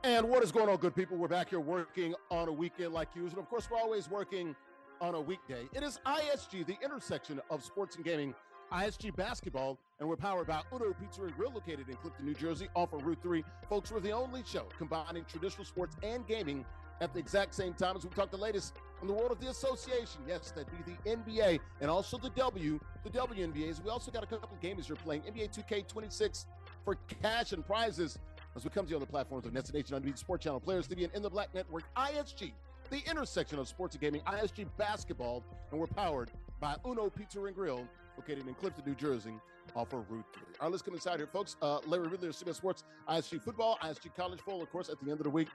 And what is going on, good people? We're back here working on a weekend like usual. Of course, we're always working on a weekday. It is ISG, the intersection of sports and gaming, ISG basketball, and we're powered by Uno Pizza and Grill, located in Clifton, New Jersey, off of Route 3. Folks, we're the only show combining traditional sports and gaming at the exact same time as we talk the latest in the world of the association. Yes, that'd be the NBA and also the WNBAs. We also got a couple of games here playing NBA 2K26 for cash and prizes as we come to you on the platforms of NESN, Nubyjas, Sport Channel, Players TV, and In the Black Network. ISG, the intersection of sports and gaming, ISG basketball, and we're powered by Uno Pizza and Grill, located in Clifton, New Jersey, off of Route 3. All right, let's get inside here, folks. Larry Ridley of CBS Sports, ISG football, ISG college football, of course, at the end of the week.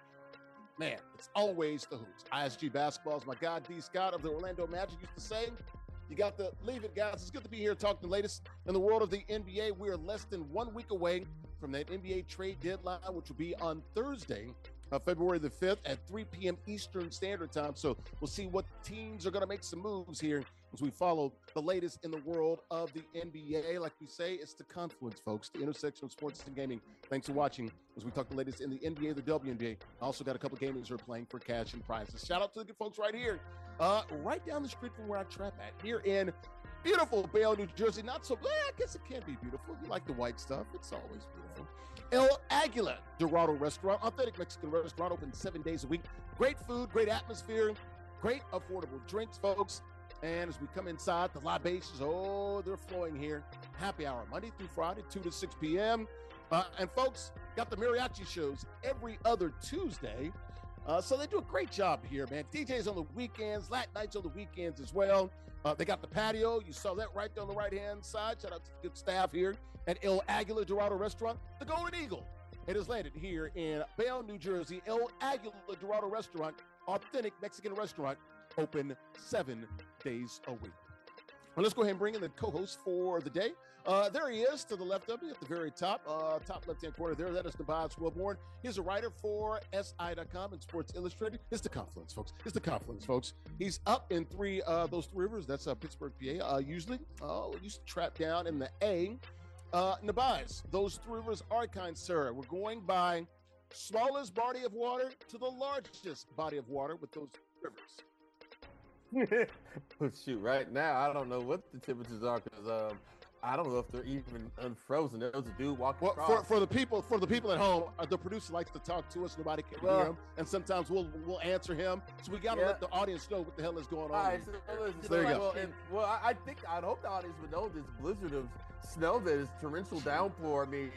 Man, it's always the hoops. ISG basketball, as my guy D. Scott of the Orlando Magic used to say. You got to leave it, guys. It's good to be here talking the latest in the world of the NBA. We are less than 1 week away from that NBA trade deadline, which will be on Thursday, February the 5th at 3 p.m. Eastern Standard Time. So we'll see what teams are going to make some moves here as we follow the latest in the world of the NBA. Like we say, it's the confluence, folks, the intersection of sports and gaming. Thanks for watching as we talk the latest in the NBA, the WNBA. I also got a couple of gamers who are playing for cash and prizes. Shout out to the good folks right here, right down the street from where I trap at, here in beautiful Bayonne, New Jersey. Not so, I guess it can be beautiful. You like the white stuff. It's always beautiful. El Aguila Dorado Restaurant, authentic Mexican restaurant, open 7 days a week. Great food, great atmosphere, great affordable drinks, folks. And as we come inside, the libations, they're flowing here. Happy hour, Monday through Friday, 2 to 6 p.m. And folks, got the mariachi shows every other Tuesday. So they do a great job here, man. DJs on the weekends, Latin nights on the weekends as well. They got the patio. You saw that right there on the right-hand side. Shout out to the good staff here at El Aguila Dorado Restaurant. The Golden Eagle. It is landed here in Bayonne, New Jersey. El Aguila Dorado Restaurant, authentic Mexican restaurant, open 7 days a week. Well, let's go ahead and bring in the co-host for the day. There he is to the left of me at the very top left-hand corner there. That is Nubyjas Wilborn. He's a writer for SI.com and Sports Illustrated. It's the confluence, folks. It's the confluence, folks. He's up in those three rivers. That's Pittsburgh, PA. Usually used to trap down in the A. Nubyjas, those three rivers are kind, sir. We're going by smallest body of water to the largest body of water with those rivers. Shoot, right now I don't know what the temperatures are because I don't know if they're even unfrozen. There was a dude walking across. For the people at home, the producer likes to talk to us. Nobody can hear him, and sometimes we'll answer him. So we got to let the audience know what the hell is going on. All right, so there you go. I'd hope the audience would know this blizzard of snow that is torrential downpour. I mean,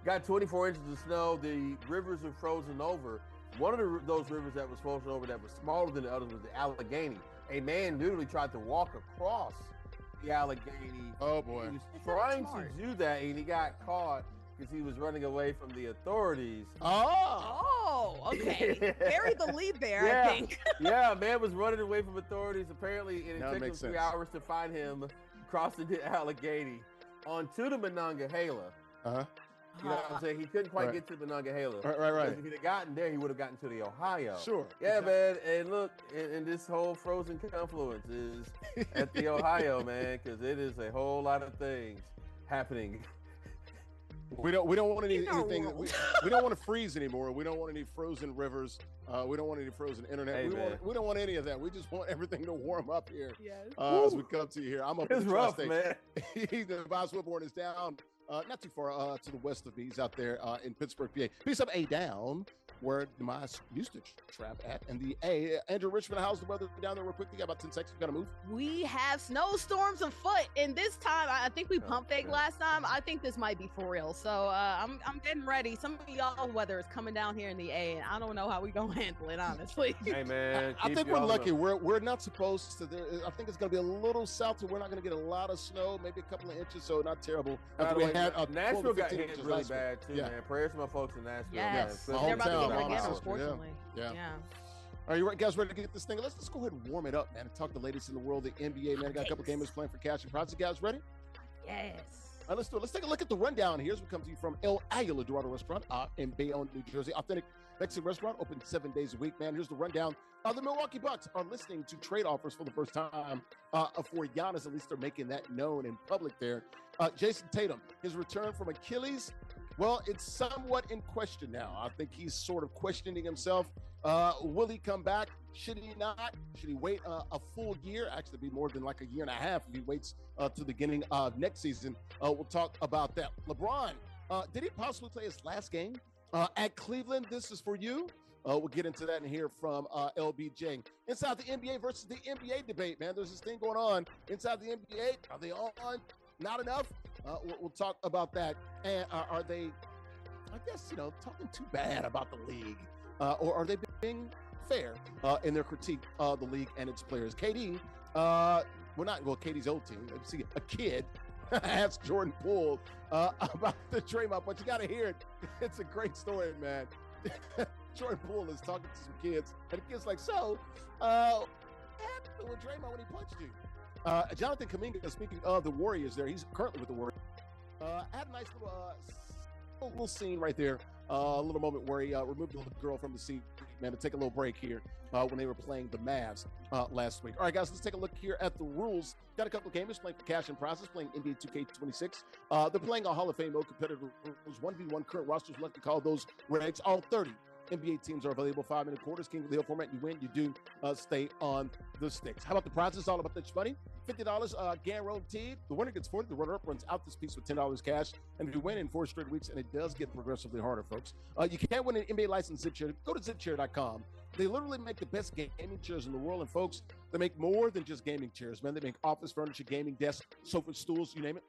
got 24 inches of snow. The rivers are frozen over. One of those rivers that was frozen over that was smaller than the others was the Allegheny. A man literally tried to walk across the Allegheny. Oh, boy. He was trying to do that, and he got caught because he was running away from the authorities. Oh, okay. Bury the lead there, I think. Yeah, man was running away from authorities, apparently, and it took him 3 hours to find him crossing the Allegheny onto the Monongahela. Uh-huh. You know what I'm saying? He couldn't quite get to the Monongahela. Right. If he'd have gotten there, he would have gotten to the Ohio. Sure. Yeah, man. And look, and this whole frozen confluence is at the Ohio, man, because it is a whole lot of things happening. We don't want anything. We don't want to freeze anymore. We don't want any frozen rivers. We don't want any frozen internet. Hey, we don't want any of that. We just want everything to warm up here. Yes. As we come to you here. I'm up in the rough, tri-state. man. Nubyjas Wilborn is down. Not too far to the west of me. He's out there in Pittsburgh, PA. Piece up A down, where Nubyjas used to trap at. And the A, Andrea, Richmond, how's the weather down there real quick? You got about 10 seconds. You got to move. We have snowstorms afoot. And this time, I think we pump faked last time. I think this might be for real. So I'm getting ready. Some of y'all weather is coming down here in the A, and I don't know how we going to handle it, honestly. Hey, man. I think we're lucky. We're not supposed to. I think it's going to be a little south, so we're not going to get a lot of snow, maybe a couple of inches, so not terrible. Nashville got hit really bad, too, man. Prayers to my folks in Nashville. Yes. Man. They're about to get hit again, hometown. unfortunately. Yeah. Are you guys ready to get this thing? Let's go ahead and warm it up, man, and talk the latest in the world of the NBA, man. I got a couple gamers playing for cash and prizes. You guys ready? Yes. All right, let's do it. Let's take a look at the rundown here as we come to you from El Aguila Dorado Restaurant in Bayonne, New Jersey. Authentic Mexican restaurant, open 7 days a week, man. Here's the rundown. The Milwaukee Bucks are listening to trade offers for the first time for Giannis. At least they're making that known in public there. Jayson Tatum, his return from Achilles Well, it's somewhat in question now. I think he's sort of questioning himself. Will he come back? Should he not? Should he wait a full year? Actually, it'd be more than like a year and a half if he waits to the beginning of next season. We'll talk about that. LeBron, did he possibly play his last game at Cleveland? This is for you. We'll get into that and hear from LBJ. Inside the NBA versus the NBA debate, man. There's this thing going on inside the NBA. Are they all on? Not enough? We'll talk about that. And are they, I guess, talking too bad about the league? Or are they being fair in their critique of the league and its players? KD, KD's old team. Let's see, a kid asked Jordan Poole about the Draymond, but you got to hear it. It's a great story, man. Jordan Poole is talking to some kids, and the kid's like, so, what happened with Draymond when he punched you? Jonathan Kuminga, speaking of the Warriors there, he's currently with the Warriors. Had a nice little scene right there. A little moment where he removed the little girl from the seat, man, to take a little break here when they were playing the Mavs last week. All right, guys, let's take a look here at the rules. Got a couple of gamers playing for cash and prizes, playing NBA 2K26. They're playing a Hall of Fame mode, competitive rules, 1v1 current rosters. We'll have to call those regs. All 30 NBA teams are available, 5-minute quarters. King of the Hill format. You win, you do stay on the sticks. How about the prizes? All about that money. $50 guaranteed. The winner gets 40. The runner-up runs out this piece with $10 cash. And if you win in 4 straight weeks, and it does get progressively harder, folks, you can't win an NBA licensed zip chair. Go to zipchair.com. They literally make the best gaming chairs in the world. And folks, they make more than just gaming chairs, man. They make office furniture, gaming desks, sofas, stools, you name it.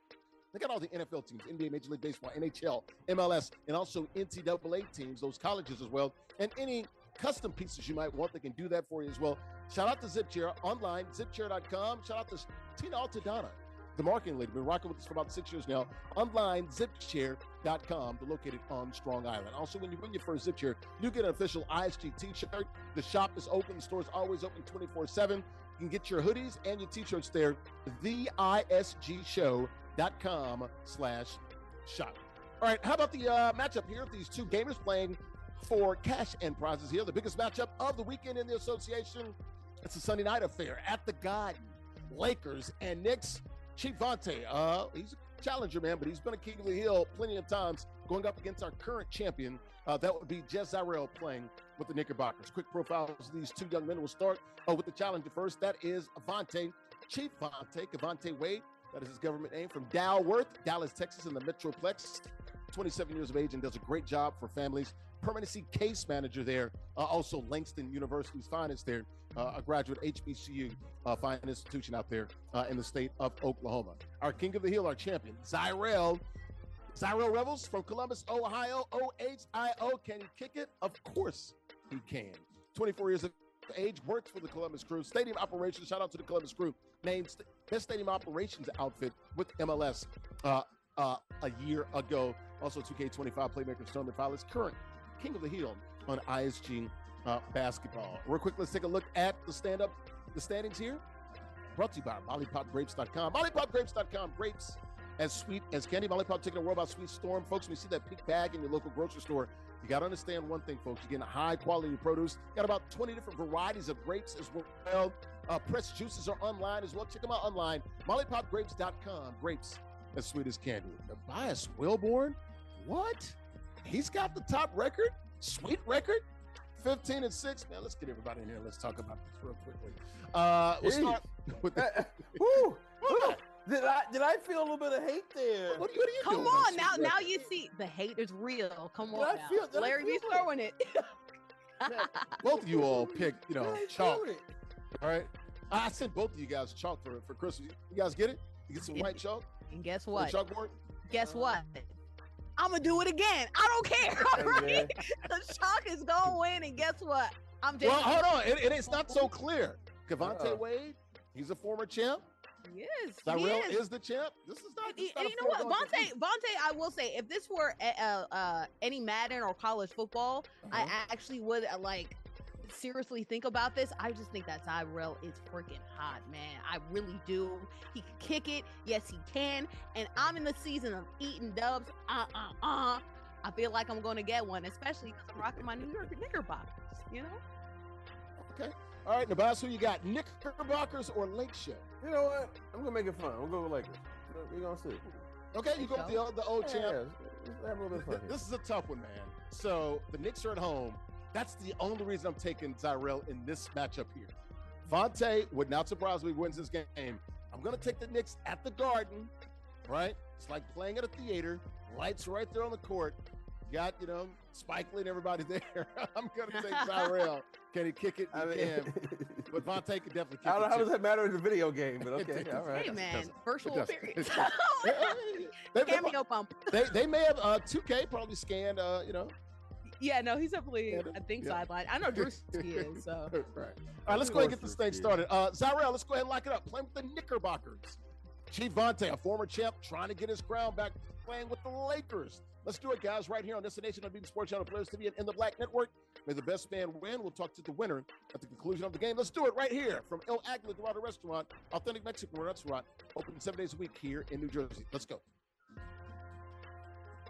They got all the NFL teams, NBA, Major League Baseball, NHL, MLS, and also NCAA teams, those colleges as well. And any custom pieces you might want, they can do that for you as well. Shout out to ZipChair online, zipchair.com. Shout out to Tina Altadonna, the marketing lady. Been rocking with us for about 6 years now. Online, zipchair.com. They're located on Strong Island. Also, when you win your first ZipChair, you get an official ISG t-shirt. The shop is open. The store is always open 24/7. You can get your hoodies and your t-shirts there. theisgshow.com/shop. All right, how about the matchup here? These two gamers playing for cash and prizes here. The biggest matchup of the weekend in the association. It's a Sunday night affair at the Garden. Lakers and Knicks. ChiefVonte, he's a challenger, man, but he's been a king of the hill plenty of times, going up against our current champion. That would be JustZyrell playing with the Knickerbockers. Quick profiles of these two young men. We'll start with the challenger first. That is Vonte, ChiefVonte, Kevonte Wade. That is his government name, from Dalworth, Dallas, Texas, in the Metroplex. 27 years of age and does a great job for families. Permanency case manager there. Also Langston University's finest there. A graduate HBCU fine institution out there in the state of Oklahoma. Our king of the hill, our champion, Zyrell. Zyrell Rebels from Columbus, Ohio. OHIO. Can he kick it? Of course he can. 24 years of age, works for the Columbus Crew. Stadium operations, shout out to the Columbus Crew. Named best stadium operations outfit with MLS a year ago. Also 2K25 playmaker, tournament finalist, current king of the hill on ISG basketball. Real quick, let's take a look at the standings here. Brought to you by MollyPopGrapes.com. MollyPopGrapes.com. Grapes as sweet as candy. Mollipop taking a world about Sweet Storm. Folks, when you see that pink bag in your local grocery store, you got to understand one thing, folks. You're getting high quality produce. Got about 20 different varieties of grapes as well. Pressed juices are online as well. Check them out online. MollyPopGrapes.com. Grapes as sweet as candy. Nubyjas Wilborn? What? He's got the top record? Sweet record? 15-6. Man, let's get everybody in here. Let's talk about this real quickly. We'll start with the... Did I feel a little bit of hate there? What are you Come doing? on, now you see the hate is real. Come on now. Larry be throwing it. Both of you all picked, chalk. All right. I sent both of you guys chalk for Christmas. You guys get it? You get some white chalk? And guess what? Chalkboard? Guess what? I'm going to do it again. I don't care. All right? The chalk is going to win, and guess what? I'm just... Well, hold on. It's not so clear. Kevonte Wade, he's a former champ. Yes, Zyrell is the champ. This is not. And you know what, Vonte, I will say, if this were any Madden or college football, I actually would seriously think about this. I just think that Zyrell is freaking hot, man. I really do. He can kick it. Yes, he can. And I'm in the season of eating dubs. I feel like I'm going to get one, especially because I'm rocking my New York Knickerbockers. Okay. All right, Nubyjas, who you got? Knickerbockers or Lakeshore? You know what? I'm gonna make it fun. We'll go with Lakers. We're gonna see. Okay, you go with the old champ. have a little bit of fun here. This is a tough one, man. So the Knicks are at home. That's the only reason I'm taking Zyrell in this matchup here. Vonte would not surprise me if he wins this game. I'm going to take the Knicks at the Garden, right? It's like playing at a theater. Lights right there on the court. You got, Spike Lee and everybody there. I'm going to take Zyrell. Can he kick it? He can. But Vonte can definitely kick it. I don't know how does that matter in the video game, but okay, all right. Hey, man, virtual appearance. Cameo pump. They may have 2K probably scanned, Yeah, no, he's definitely, I think, sideline. I know Drewski is, so. Right. All right, let's go ahead and get this thing started. Zyrell, let's go ahead and lock it up. Playing with the Knickerbockers. ChiefVonte, a former champ, trying to get his crown back, playing with the Lakers. Let's do it, guys, right here on Destination on Sports Channel, Players TV, and in the Black Network. May the best man win. We'll talk to the winner at the conclusion of the game. Let's do it right here from El Aguila Dorado Restaurant, authentic Mexican restaurant, open 7 days a week here in New Jersey. Let's go.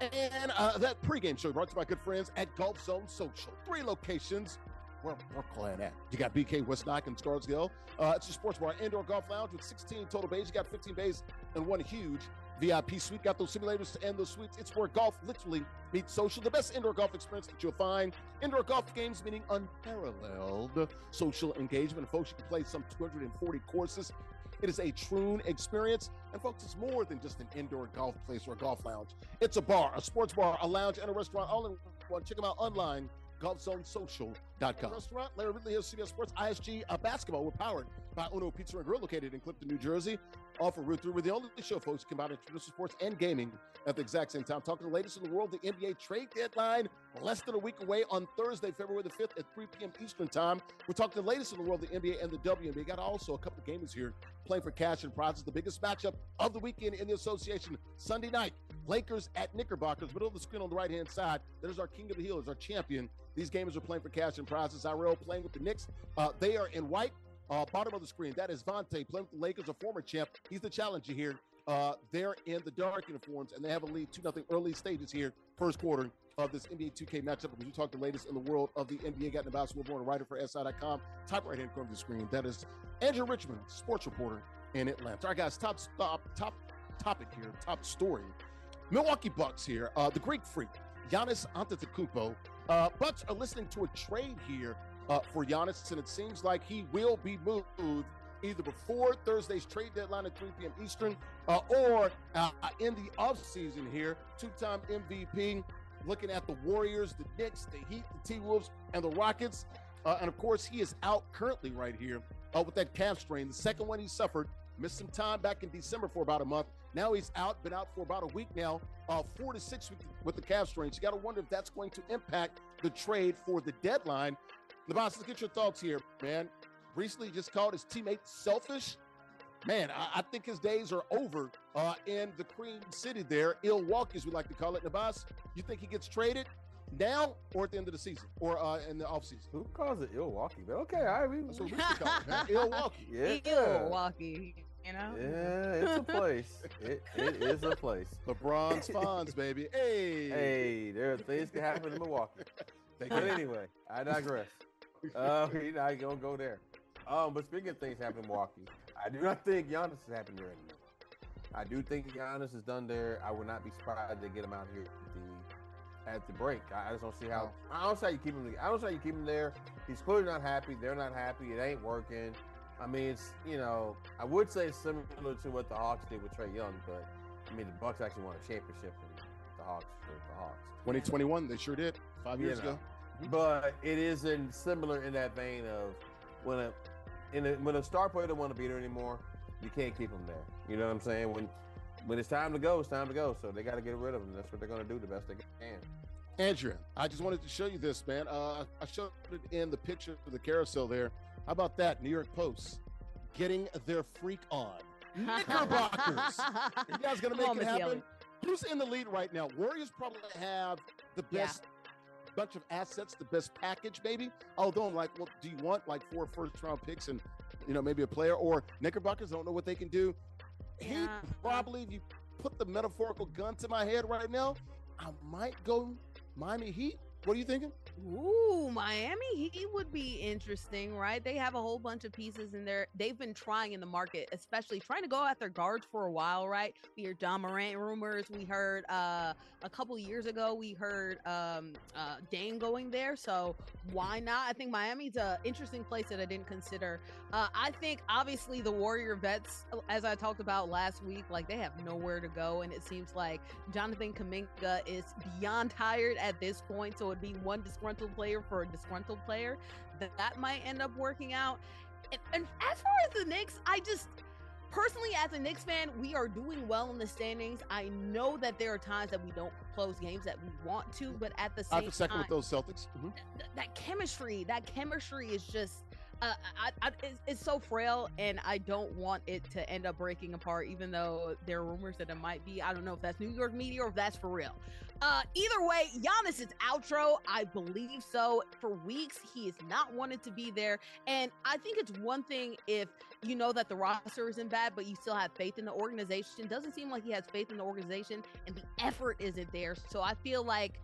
And that pregame show brought to you by good friends at Golf Zone Social. 3 locations where we're playing at. You got BK Westnock and Scarsdale. It's a sports bar, indoor golf lounge with 16 total bays. You got 15 bays and one huge VIP suite. Got those simulators and those suites. It's where golf literally meets social. The best indoor golf experience that you'll find. Indoor golf games meaning unparalleled social engagement. And folks, you can play some 240 courses. It is a true experience. And folks, it's more than just an indoor golf place or a golf lounge. It's a bar, a sports bar, a lounge, and a restaurant all in one. Check them out online, golfzonesocial.com. Restaurant, Larry Ridley, CBS Sports, ISG, basketball. We're powered by Uno Pizza and Grill, located in Clifton, New Jersey. Off of Route 3, we're the only show, folks, who combine traditional sports and gaming at the exact same time. Talking the latest in the world, the NBA trade deadline, less than a week away on Thursday, February the 5th at 3 p.m. Eastern time. We're talking the latest in the world, the NBA and the WNBA. Got also a couple of gamers here playing for cash and prizes. The biggest matchup of the weekend in the association, Sunday night, Lakers at Knickerbockers. Middle of the screen on the right-hand side, there's our King of the Hill, is our champion. These gamers are playing for cash and prizes. Zyrell playing with the Knicks. They are in white. Bottom of the screen, that is Vonte playing with the Lakers, a former champ. He's the challenger here. They're in the dark uniforms, and they have a lead 2-0 early stages here, first quarter of this NBA 2K matchup. Because we talk the latest in the world of the NBA. Got Nubyjas, Wilborn, a writer for SI.com. Top right-hand corner of the screen, that is Andrea Richmond, sports reporter in Atlanta. All right, guys, top topic here, top story. Milwaukee Bucks here, the Greek freak, Giannis Antetokounmpo. Bucks are listening to a trade here for Giannis, and it seems like he will be moved either before Thursday's trade deadline at 3 p.m. Eastern or in the offseason here. 2-time MVP, looking at the Warriors, the Knicks, the Heat, the T-Wolves, and the Rockets. And, of course, he is out currently right here with that calf strain. The second one he suffered, missed some time back in December for about a month. Now he's out, been out for about a week now, 4 to 6 weeks with the calf strain. So you got to wonder if that's going to impact the trade for the deadline. Nubyjas, let's get your thoughts here, man. Recently just called his teammates selfish. Man, I think his days are over in the Cream City there, Milwaukee, as we like to call it. Nubyjas, you think he gets traded now or at the end of the season or in the offseason? Who calls it Milwaukee? But okay, all right. That's what we used to call it, man. Milwaukee. Yeah. Milwaukee, Yeah, it's a place. It is a place. LeBron's Fonz, baby. Hey, there are things that happen in Milwaukee. But anyway, I digress. We're not going to go there. But speaking of things happening in Milwaukee, I do not think Giannis is happening there anymore. I do think Giannis is done there. I would not be surprised to get him out here at the break. I just don't see how. I don't see how you keep him. I don't see how you keep him there. He's clearly not happy. They're not happy. It ain't working. I mean, it's I would say it's similar to what the Hawks did with Trae Young, but I mean the Bucks actually won a championship from the Hawks. 2021, they sure did 5 years ago. But it is similar in that vein of when a star player don't want to be there anymore, you can't keep him there. You know what I'm saying? When it's time to go, it's time to go. So they got to get rid of him. That's what they're going to do the best they can. Andrea, I just wanted to show you this, man. I showed it in the picture of the carousel there. How about that? New York Post getting their freak on. Knickerbockers. You guys going to make it happen? Who's in the lead right now? Warriors probably have the best bunch of assets, the best package, maybe. Although I'm like, well, do you want like 4 first-round picks and, maybe a player? Or Knickerbockers don't know what they can do. He probably, if you put the metaphorical gun to my head right now, I might go Miami Heat. What are you thinking? Ooh, Miami, he would be interesting, right? They have a whole bunch of pieces in there. They've been trying in the market, especially trying to go after guards for a while, right? We heard John Morant rumors. We heard a couple years ago, we heard Dane going there. So why not? I think Miami's an interesting place that I didn't consider. I think obviously the Warrior vets, as I talked about last week, like they have nowhere to go. And it seems like Jonathan Kuminga is beyond tired at this point. So it'd be one disgruntled player for a disgruntled player. That might end up working out. And as far as the Knicks, I just personally, as a Knicks fan, we are doing well in the standings. I know that there are times that we don't close games that we want to, but at the same time, second with those Celtics. That chemistry is just it's so frail, and I don't want it to end up breaking apart, even though there are rumors that it might be. I don't know if that's New York media or if that's for real. Either way, Giannis is outro. I believe so. For weeks, he has not wanted to be there. And I think it's one thing if you know that the roster isn't bad, but you still have faith in the organization. Doesn't seem like he has faith in the organization, and the effort isn't there. So I feel like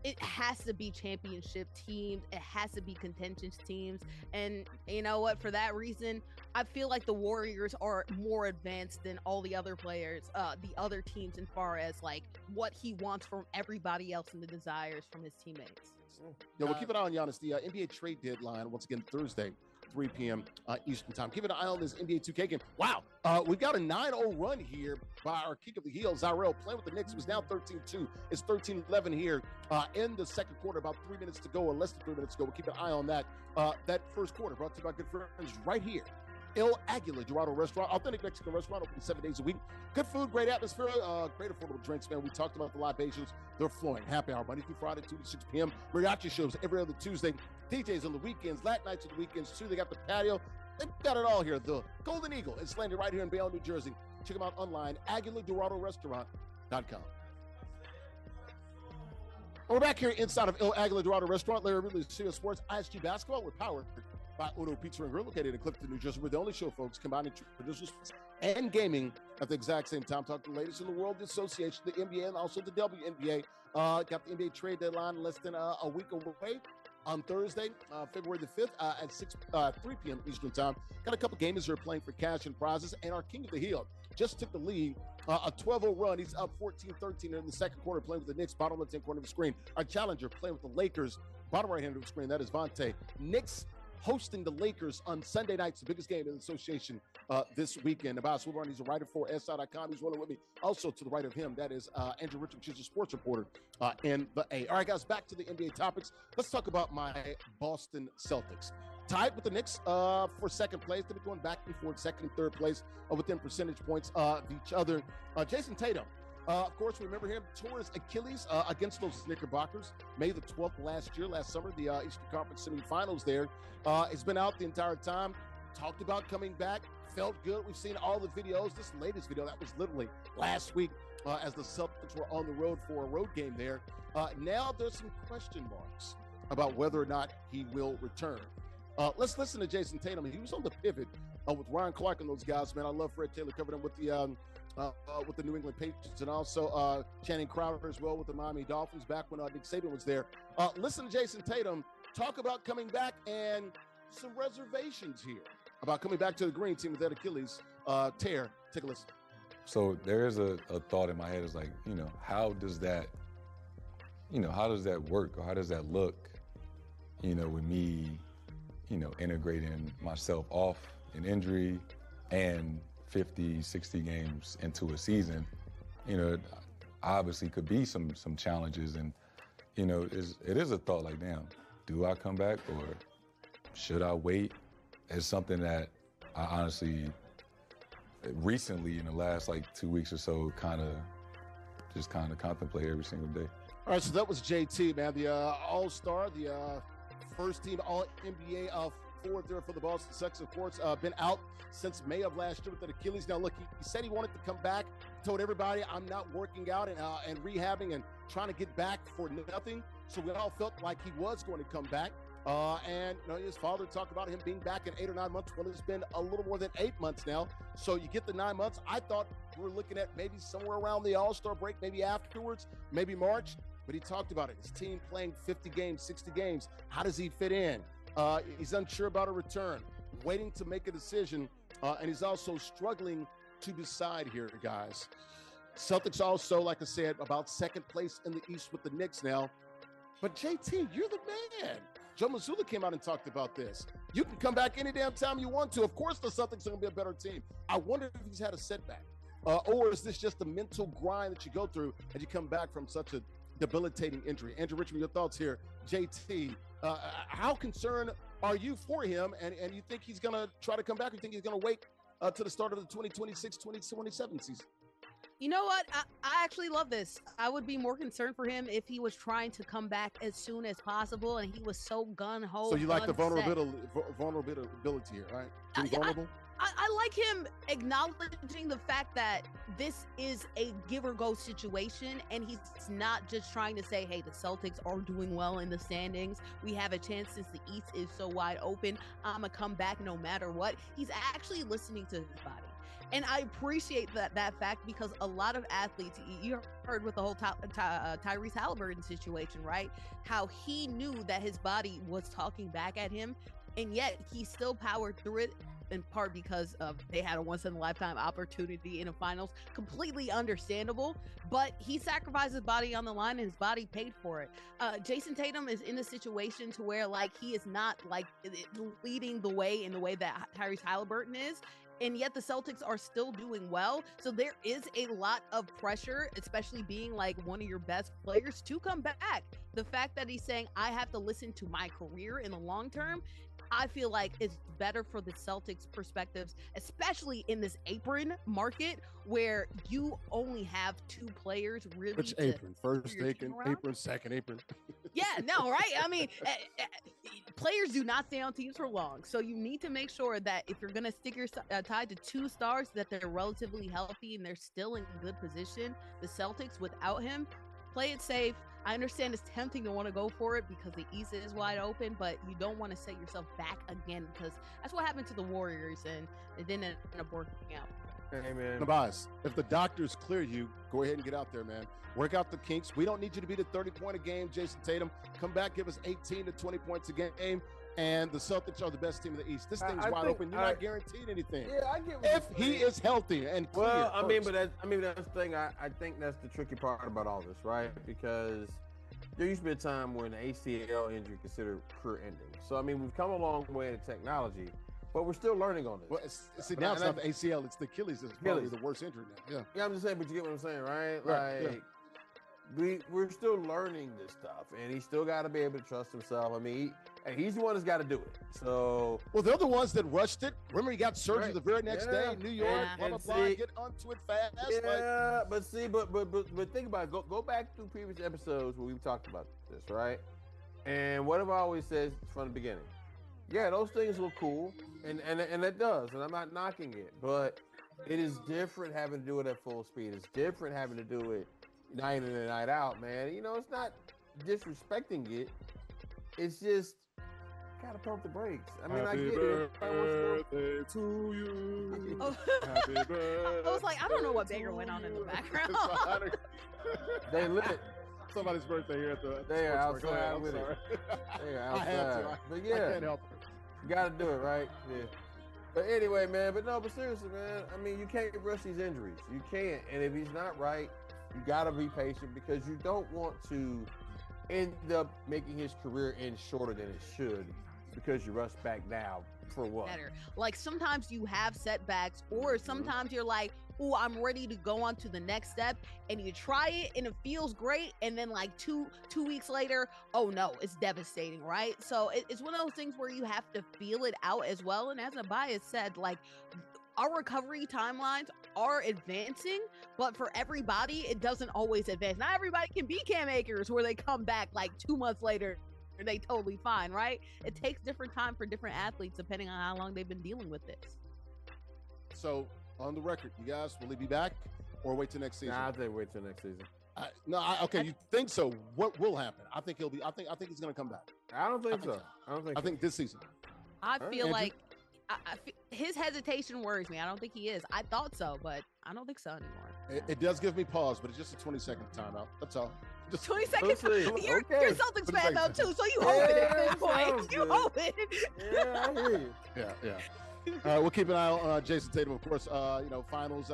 it has to be championship teams. It has to be contentious teams. And you know what? For that reason, I feel like the Warriors are more advanced than all the other players, the other teams, as far as like what he wants from everybody else and the desires from his teammates. Yeah, we'll keep an eye on Giannis. The NBA trade deadline, once again, Thursday, 3 p.m. Eastern time. Keep an eye on this NBA 2K game. Wow, we've got a 9-0 run here by our kick of the heel, JustZyrell, playing with the Knicks. It was now 13-2. It's 13-11 here in the second quarter, about 3 minutes to go, or less than 3 minutes to go. We'll keep an eye on that. That first quarter brought to you by good friends right here. El Aguila Dorado Restaurant, authentic Mexican restaurant, open 7 days a week. Good food, great atmosphere, great affordable drinks, man. We talked about the libations. They're flowing. Happy hour, Monday through Friday, 2 to 6 p.m. Mariachi shows every other Tuesday. DJs on the weekends, Latin nights on the weekends, too. They got the patio. They've got it all here. The Golden Eagle is landed right here in Bayonne, New Jersey. Check them out online, AguilaDoradoRestaurant.com. We're back here inside of El Aguila Dorado Restaurant. Larry Ridley, CBS Sports, ISG Basketball. We're powered by Udo Pizza and Grill, located in Clifton, New Jersey. We're the only show, folks, combining traditional sports and gaming at the exact same time. Talk to the latest in the World Association, the NBA, and also the WNBA. Got the NBA trade deadline less than a week away on Thursday, February the 5th at 3 p.m. Eastern time. Got a couple gamers who are playing for cash and prizes, and our king of the hill just took the lead. A 12-0 run. He's up 14-13 in the second quarter, playing with the Knicks, bottom left-hand corner of the screen. Our challenger playing with the Lakers, bottom right-hand of the screen. That is ChiefVonte. Knicks hosting the Lakers on Sunday nights, the biggest game in the association this weekend. About Wilborn, he's a writer for SI.com. He's rolling with me. Also to the right of him, that is Andrea, she's a sports reporter in the A. All right, guys, back to the NBA topics. Let's talk about my Boston Celtics. Tied with the Knicks for second place. They've been going back and forth, second and third place within percentage points of each other. Jayson Tatum, of course, remember him, tore his Achilles against those Knickerbockers May the 12th last summer, the Eastern Conference semifinals there. It's been out the entire time, talked about coming back, felt good. We've seen all the videos. This latest video, that was literally last week as the Celtics were on the road for a road game there. Now there's some question marks about whether or not he will return. Let's listen to Jayson Tatum. He was on the pivot with Ryan Clark and those guys, man. I love Fred Taylor covering him with the New England Patriots, and also Channing Crowder as well with the Miami Dolphins back when Nick Saban was there. Listen to Jayson Tatum talk about coming back and some reservations here about coming back to the green team with that Achilles tear. Take a listen. So there is a thought in my head. Is like, how does that work, or how does that look, with me, integrating myself off an injury and 50, 60 games into a season. Obviously could be some challenges, and it is a thought like, damn, do I come back or should I wait? It's something that I honestly recently in the last 2 weeks or so kind of contemplate every single day. All right, so that was JT, man, the all-star, the first team All-NBA forward there for the Boston Celtics, of course, been out since May of last year with that Achilles. Now, look, he said he wanted to come back, told everybody, I'm not working out and rehabbing and trying to get back for nothing. So we all felt like he was going to come back. And his father talked about him being back in 8 or 9 months. Well, it's been a little more than 8 months now. So you get the 9 months. I thought we were looking at maybe somewhere around the All-Star break, maybe afterwards, maybe March. but he talked about it. His team playing 50 games, 60 games. How does he fit in? He's unsure about a return, waiting to make a decision, and he's also struggling to decide here, guys. Celtics also, like I said, about second place in the East with the Knicks now. But JT, you're the man. Joe Mazzulla came out and talked about this. You can come back any damn time you want to. Of course, the Celtics are going to be a better team. I wonder if he's had a setback. Or is this just the mental grind that you go through as you come back from such a debilitating injury? Andrew, Richmond, your thoughts here. JT, how concerned are you for him? And you think he's going to try to come back? Or you think he's going to wait to the start of the 2026-2027 season? You know what? I actually love this. I would be more concerned for him if he was trying to come back as soon as possible and he was so gun-ho. So you like the vulnerability here, right? Being vulnerable? I like him acknowledging the fact that this is a give-or-go situation, and he's not just trying to say, hey, the Celtics are doing well in the standings. We have a chance since the East is so wide open. I'm going to come back no matter what. He's actually listening to his body. And I appreciate that fact, because a lot of athletes, you heard with the whole Tyrese Halliburton situation, right? How he knew that his body was talking back at him, and yet he still powered through it, in part because they had a once-in-a-lifetime opportunity in the finals. Completely understandable, but he sacrificed his body on the line, and his body paid for it. Jayson Tatum is in a situation to where, like, he is not, like, leading the way in the way that Tyrese Halliburton is. And yet the Celtics are still doing well. So there is a lot of pressure, especially being like one of your best players, to come back. The fact that he's saying, I have to listen to my career in the long term, I feel like it's better for the Celtics' perspectives, especially in this apron market where you only have two players really. Which apron? First apron, second apron. Yeah, no, right? I mean, players do not stay on teams for long. So you need to make sure that if you're going to stick your tie to two stars, that they're relatively healthy and they're still in good position. The Celtics, without him, play it safe. I understand it's tempting to want to go for it because the East is wide open, but you don't want to set yourself back again, because that's what happened to the Warriors, and it didn't end up working out. Hey, man. Nubyjas, if the doctors clear you, go ahead and get out there, man. Work out the kinks. We don't need you to be the 30-point a game, Jayson Tatum. Come back, give us 18 to 20 points a game, and the Celtics are the best team in the East. This thing's wide open. You're not guaranteed anything. Yeah, I get what if he is healthy and clear. Well, I mean, that's the thing. I think that's the tricky part about all this, right? Because there used to be a time when the ACL injury considered career ending. So, I mean, we've come a long way in technology, but we're still learning on this. Well, now it's not the ACL, it's the Achilles. It's probably the worst injury now. Yeah. Yeah, I'm just saying, but you get what I'm saying, right? Like, we're still learning this stuff, and he's still got to be able to trust himself. I mean, he's the one that's got to do it. So, well, they're the ones that rushed it. Remember, he got surgery the very next day, New York, blah, blah, blah, get onto it fast. Yeah, but think about it. Go back through previous episodes where we've talked about this, right? And what have I always said from the beginning? Yeah, those things look cool, and it does, and I'm not knocking it, but it is different having to do it at full speed. It's different having to do it night in and night out, man. You know, it's not disrespecting it. It's just gotta pump the brakes. I mean, I get it. Happy birthday to you. Happy birthday. I was like, I don't know what banger went on in the background. They lit. Somebody's birthday here at the. They are outside with it. They are outside. I had to. But yeah, I can't help it. You gotta do it, right? Yeah. But anyway, man. But seriously, man. I mean, you can't rush these injuries. You can't. And if he's not right, you gotta be patient, because you don't want to end up making his career end shorter than it should because you rush back now for what? Better. Like, sometimes you have setbacks, or sometimes you're like, oh, I'm ready to go on to the next step, and you try it and it feels great, and then like two weeks later, oh no, it's devastating, right? So it's one of those things where you have to feel it out as well. And as Nubyjas said, like, our recovery timelines are advancing, but for everybody, it doesn't always advance. Not everybody can be Cam Akers, where they come back like 2 months later and they totally fine, right? It takes different time for different athletes depending on how long they've been dealing with this. So, on the record, you guys, will he be back or wait till next season? Nah, I think wait till next season. Okay, you think so? What will happen? I think he'll be. I think he's going to come back. I don't think so. I think this season. I feel like his hesitation worries me. I don't think he is. I thought so, but I don't think so anymore. It does give me pause, but it's just a 20-second timeout. That's all. Just 20 seconds. We'll see. You're Okay. a Celtics fan, though, too, so you Yeah, hoping at this sounds point. You good. hoping. Yeah, I hear you. Yeah. We'll keep an eye on Jayson Tatum, of course. Finals,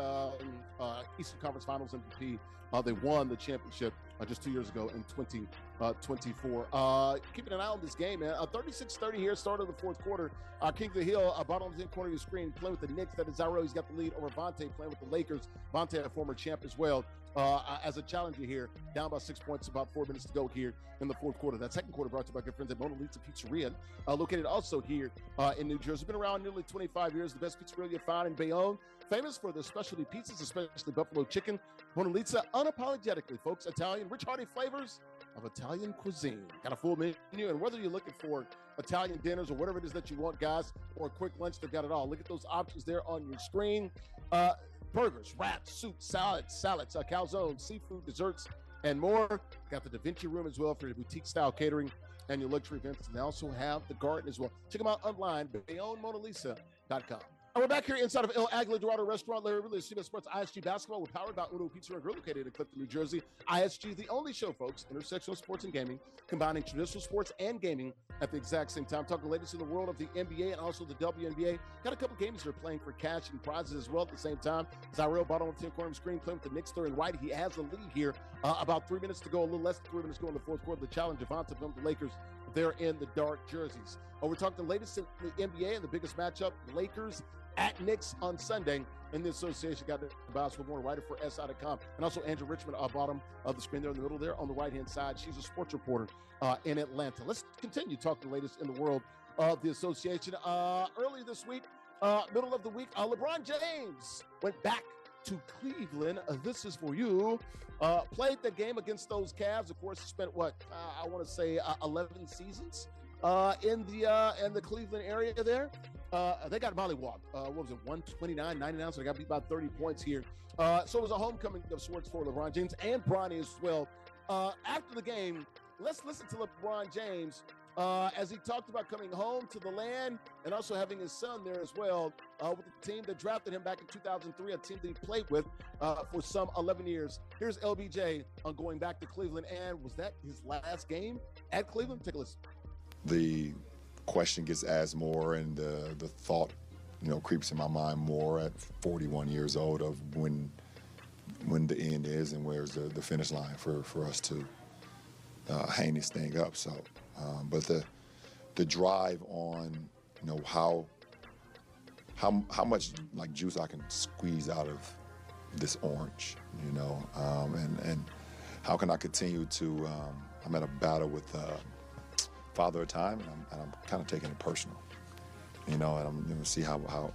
Eastern Conference Finals MVP. They won the championship just 2 years ago in 2024. Keeping an eye on this game, man. 36-30 here, start of the fourth quarter. King of the Hill, bottom left corner of your screen, playing with the Knicks. That is JustZyrell. He's got the lead over Vonte, playing with the Lakers. Vonte, a former champ as well. As a challenger here, down by 6 points, about 4 minutes to go here in the fourth quarter. That second quarter brought to you by good friends at Mamouzette Pizzeria, located also here in New Jersey. Been around nearly 25 years. The best pizzeria you find in Bayonne. Famous for their specialty pizzas, especially buffalo chicken. Mamouzette, unapologetically, folks, Italian, rich, hearty flavors of Italian cuisine. Got a full menu, and whether you're looking for Italian dinners or whatever it is that you want, guys, or a quick lunch, they've got it all. Look at those options there on your screen. Burgers, wraps, soups, salads, calzones, seafood, desserts, and more. Got the Da Vinci room as well for your boutique-style catering and your luxury events. And they also have the garden as well. Check them out online, BayonneMonaLisa.com. And we're back here inside of El Aguila Dorado Restaurant. Larry Ridley, CBS Sports ISG Basketball. We're powered by Uno Pizza and Grill, located in Clifton, New Jersey. ISG, the only show, folks, intersectional sports and gaming, combining traditional sports and gaming at the exact same time. Talking the latest in the world of the NBA and also the WNBA. Got a couple games that are playing for cash and prizes as well at the same time. JustZyrell, bottom of the 10 corner of the screen, playing with the Knicks there and right. He has the lead here. About 3 minutes to go, a little less than 3 minutes to go in the fourth quarter. The challenge, Javonte from the Lakers. They're in the dark jerseys. We're talking the latest in the NBA and the biggest matchup, Lakers at Knicks on Sunday. In the association, got the Bias Wilborn, writer for SI.com, and also Andrea Richmond, bottom of the screen there in the middle there on the right-hand side. She's a sports reporter in Atlanta. Let's continue talking the latest in the world of the association. Early this week, middle of the week, LeBron James went back to Cleveland. This is for you. Played the game against those Cavs. Of course, spent I want to say 11 seasons in the Cleveland area there. They got mollywopped. What was it, 129-99? So they got beat by 30 points here. So it was a homecoming of sorts for LeBron James and Bronny as well. After the game, let's listen to LeBron James as he talked about coming home to the land and also having his son there as well with the team that drafted him back in 2003, a team that he played with for some 11 years. Here's LBJ on going back to Cleveland. And was that his last game at Cleveland? Take a listen. The question gets asked more, and the thought, creeps in my mind more at 41 years old of when the end is and where's the finish line for us to hang this thing up. So, but the drive on, how much like juice I can squeeze out of this orange, and how can I continue to? I'm at a battle with. Father of time, and I'm kind of taking it personal, and I'm going to see how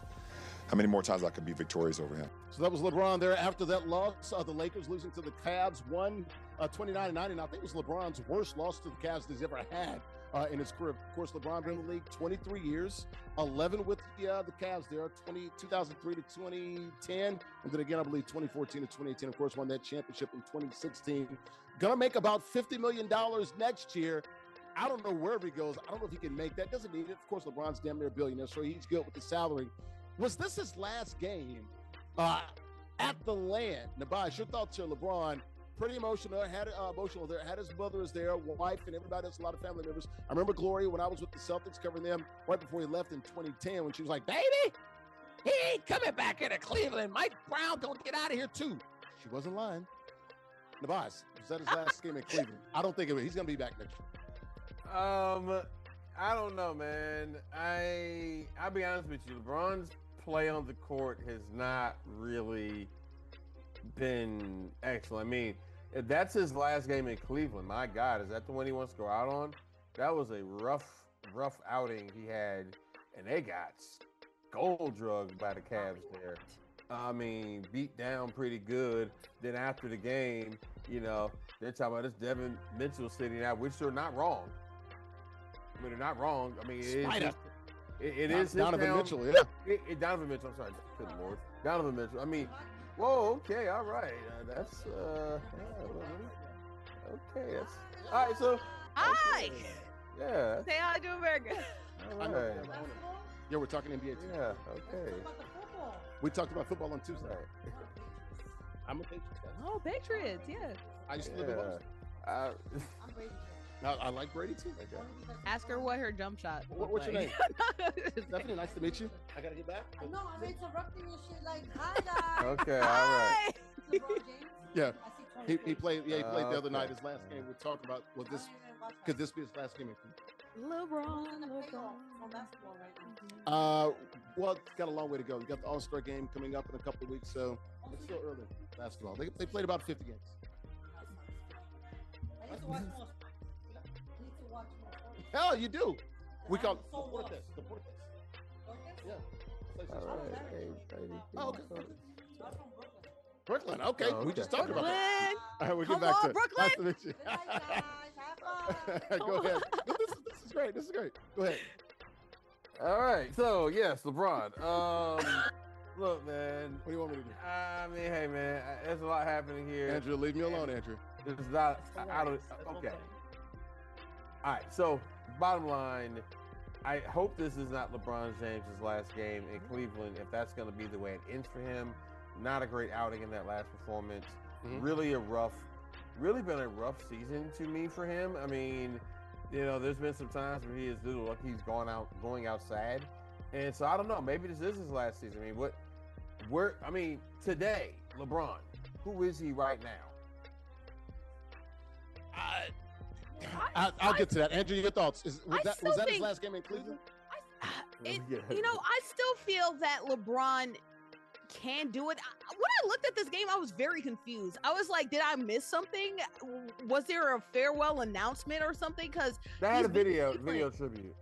many more times I can be victorious over him. So that was LeBron there. After that loss, the Lakers losing to the Cavs, 29-90. And I think it was LeBron's worst loss to the Cavs that he's ever had in his career. Of course, LeBron been in the league 23 years, 11 with the Cavs there, 2003 to 2010, and then again, I believe 2014 to 2018. Of course, won that championship in 2016. Gonna make about $50 million next year. I don't know wherever he goes. I don't know if he can make that. Doesn't need it. Of course, LeBron's damn near a billionaire, so he's good with the salary. Was this his last game at the land? Nubyjas, your thoughts here, LeBron. Pretty emotional. Had emotional there. Had his brothers there, wife, and everybody else, a lot of family members. I remember Gloria when I was with the Celtics covering them right before he left in 2010 when she was like, baby, he ain't coming back here to Cleveland. Mike Brown gonna get out of here too. She wasn't lying. Nubyjas, was that his last game in Cleveland? I don't think it was. He's gonna be back next year. I don't know, man. I'll be honest with you. LeBron's play on the court has not really been excellent. I mean, if that's his last game in Cleveland, my God, is that the one he wants to go out on? That was a rough outing he had, and they got gold drugged by the Cavs there. I mean, beat down pretty good. Then after the game, they're talking about this Devin Mitchell sitting out, which they're not wrong. I mean, they're not wrong. I mean, it is Donovan Mitchell, yeah. Donovan Mitchell, I'm sorry. Good Lord. Donovan Mitchell. I mean, whoa, okay, all right. That's, okay. That's, all right, so. Hi. Okay. Yeah. Say hi to America. All right. Yeah, we're talking NBA too. Yeah, okay. We talked about football on Tuesday. Right. I'm a Patriots guy. Oh, Patriots, yeah. I used to live in Boston. I'm Brady. I like Brady too. Okay. Ask her what her jump shot. What's your name? Stephanie, nice to meet you. I gotta get back. No, I'm interrupting your shit. Like, hi guys. Okay, all right. LeBron James. Yeah. I see He played. Yeah, he played the other Okay. night. His last game. We're talking about. Well, this could this be his last game? LeBron. in the playoff on basketball right now. Well, it's got a long way to go. You got the All-Star game coming up in a couple of weeks, so it's still early basketball. They played about 50 games. I need to watch more. I need to watch more. Hell, you do. We call So what? the Portes. Yeah. All right. Hey, Brady. Oh, okay. I'm from Brooklyn. Brooklyn. Okay, Oh, we okay. just talked about Brooklyn. that. All right, we Come get back on, to it. Brooklyn. Nice to meet you. Good night, guys. Have fun. Go ahead. No, this is great. This is great. Go ahead. All right. So yes, LeBron. Look, man. What do you want me to do? I mean, hey, man. There's a lot happening here. Andrew, leave me alone, Andrew. It's not out of okay. All right. So bottom line, I hope this is not LeBron James' last game in Cleveland. If that's going to be the way it ends for him, not a great outing in that last performance. Mhm. Really been a rough season to me for him. I mean, you know, there's been some times where he is little like he's going out sad, and so I don't know. Maybe this is his last season. I mean, today, LeBron, who is he right now? I'll get to that. Andrew, your thoughts? Was I that still his think- last game in Cleveland? I still feel that LeBron can do it. When I looked at this game, I was very confused. I was like, did I miss something? Was there a farewell announcement or something? Because They had a he's been video Cleveland. tribute.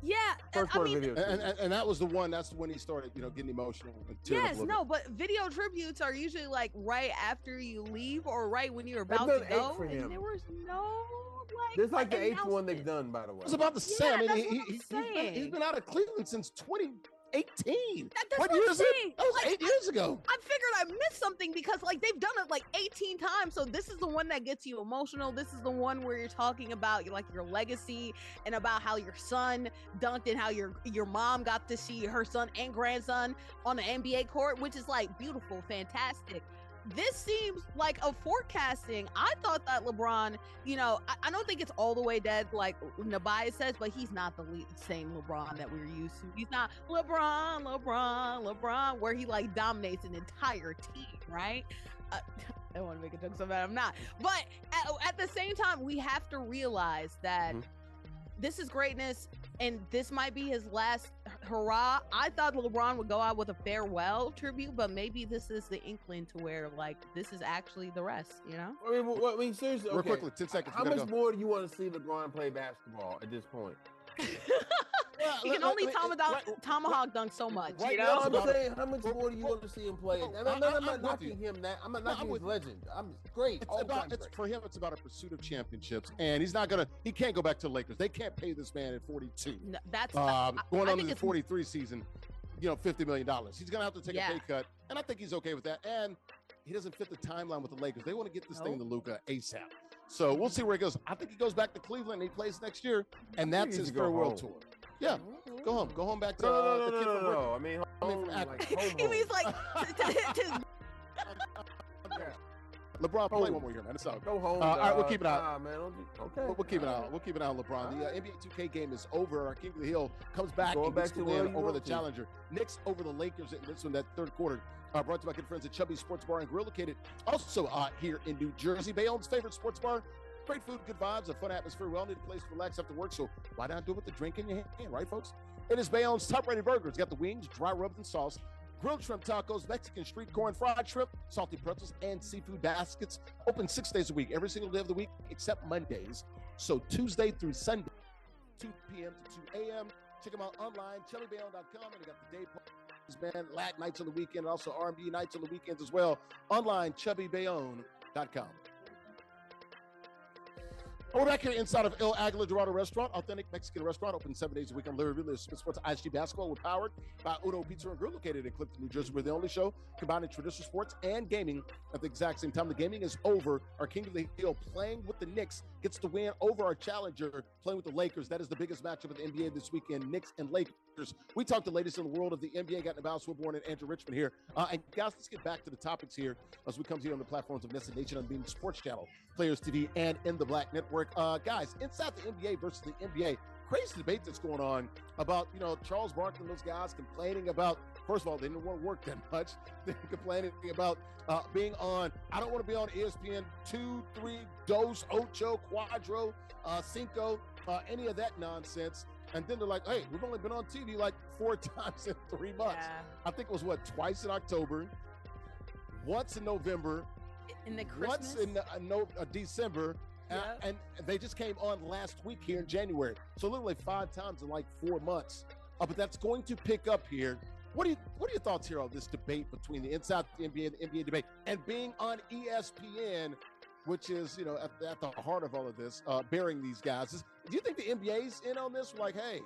Yeah, First I quarter mean, video. And that was the one. That's when he started, getting emotional. And tearing up a yes, little no, but video tributes are usually like right after you leave or right when you're about done to 8 go. for him. And there was no This is like the 8th one they've announcement. done, by the way. It was about the same. Yeah, I mean, that's what I'm he's saying. been out of Cleveland since 2018. That's What what year I'm is it? saying. That was Like, 8 years ago. I figured I missed something because like they've done it like 18 times. So this is the one that gets you emotional. This is the one where you're talking about like your legacy and about how your son dunked and how your mom got to see her son and grandson on the NBA court, which is like beautiful, fantastic. This seems like a forecasting. I thought that LeBron, I don't think it's all the way dead like Nubyjas says, but he's not the same LeBron that we're used to. He's not LeBron, where he like dominates an entire team, right? I don't want to make a joke so bad, I'm not. But at the same time, we have to realize that this is greatness, and this might be his last hurrah. I thought LeBron would go out with a farewell tribute, but maybe this is the inkling to where like this is actually the rest, I mean, seriously. Real Okay. quickly, 10 seconds. How we gotta much go. more do you want to see LeBron play basketball at this point? He can only tomahawk dunk so much, Right you now, know? it's I'm about- saying, how much more do you want to see him play? And I'm I'm not with knocking you. him. I'm not No, knocking I'm his with legend. I'm great. For him, it's about a pursuit of championships, and he can't go back to the Lakers. They can't pay this man at 42. No, that's Going I on think to the it's 43 season, $50 million. He's going to have to take a pay cut, and I think he's okay with that. And he doesn't fit the timeline with the Lakers. They want to get this thing to Luka ASAP. So we'll see where he goes. I think he goes back to Cleveland and he plays next year, and that's his farewell tour. Yeah, go home. Go home back to the kid from Brooklyn. No. I mean, from Akron. like, home. He means like LeBron, play one more year, man. It's all. Go home. All right, we'll dog. keep it out. Man, okay. We'll keep it out. We'll keep it out on LeBron. The NBA 2K game is over. Our King of the Hill comes back Going and back gets to the where win you over the want to. challenger. Knicks over the Lakers in this one, that third quarter. Brought to you by good friends at Chubby Sports Bar and Grill, located also here in New Jersey. Bayonne's favorite sports bar. Great food, good vibes, a fun atmosphere. We all need a place to relax after work, so why not do it with the drink in your hand, right, folks? It is Bayonne's top-rated burgers. Got the wings, dry rubs and sauce, grilled shrimp tacos, Mexican street corn, fried shrimp, salty pretzels, and seafood baskets. Open 6 days a week, every single day of the week except Mondays. So Tuesday through Sunday, 2 p.m. to 2 a.m. Check them out online, chubbybayonne.com, and they got the day parties, man, Lat nights on the weekend, and also R&B nights on the weekends as well. Online, chubbybayonne.com. We're back here inside of El Aguilar Dorado Restaurant, authentic Mexican restaurant, open 7 days a week. I'm Larry Ridley of Sports ISG Basketball. We're powered by Uno Pizza and Grill, located in Clifton, New Jersey. We're the only show combining traditional sports and gaming at the exact same time. The gaming is over. Our King of the Hill playing with the Knicks gets the win over our challenger, playing with the Lakers. That is the biggest matchup of the NBA this weekend, Knicks and Lakers. We talked the latest in the world of the NBA. Got Nubyjas, Wilborn, and Andrea Richmond here. And guys, let's get back to the topics here as we come to you on the platforms of NESN Nation, on Being Sports Channel, Players TV, and in the Black Network. Guys, inside the NBA versus the NBA, crazy debate that's going on about, Charles Barkley and those guys complaining about, first of all, they didn't want to work that much. They're complaining about being on, I don't want to be on ESPN 2, 3, Dos, Ocho, Cuatro, Cinco, any of that nonsense. And then they're like, hey, we've only been on TV like 4 times in 3 months. Yeah. I think it was, twice in October, once in November, In the Christmas? once in December, and they just came on last week here in January. So literally 5 times in like 4 months. But that's going to pick up here. What are your thoughts here on this debate between the Inside the NBA and the NBA debate, and being on ESPN, which is, at the heart of all of this, bearing these guys? Do you think the NBA's in on this? Like, hey,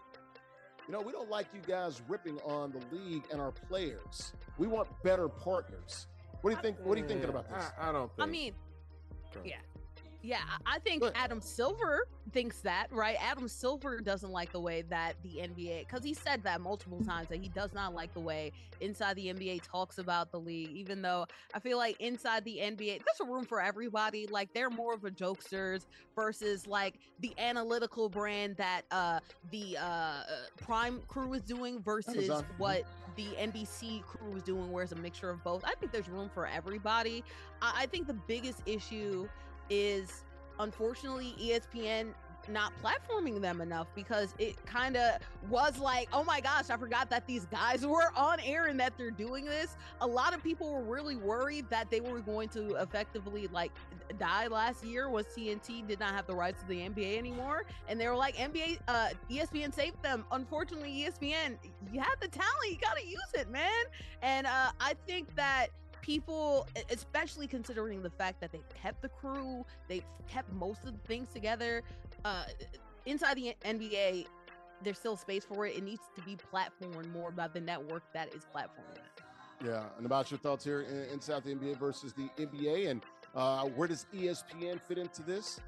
we don't like you guys ripping on the league and our players. We want better partners. What do you think? What are you thinking about this? I don't think. I mean, yeah, I think Adam Silver thinks that, right? Adam Silver doesn't like the way that the NBA, because he said that multiple times, that he does not like the way Inside the NBA talks about the league, even though I feel like Inside the NBA, there's a room for everybody. Like, they're more of a jokesters versus like the analytical brand that the Prime crew is doing versus Amazon. What the NBC crew is doing, where it's a mixture of both. I think there's room for everybody. I think the biggest issue is, unfortunately, ESPN not platforming them enough, because it kind of was like, oh my gosh, I forgot that these guys were on air and that they're doing this. A lot of people were really worried that they were going to effectively die last year was TNT did not have the rights to the NBA anymore, and they were like, ESPN saved them. Unfortunately, ESPN, you had the talent, you got to use it, man. And I think that people, especially considering the fact that they've kept the crew, they've kept most of the things together, Inside the NBA, there's still space for it. It needs to be platformed more by the network that is platforming it. Yeah, and about your thoughts here inside the NBA versus the NBA, and where does ESPN fit into this?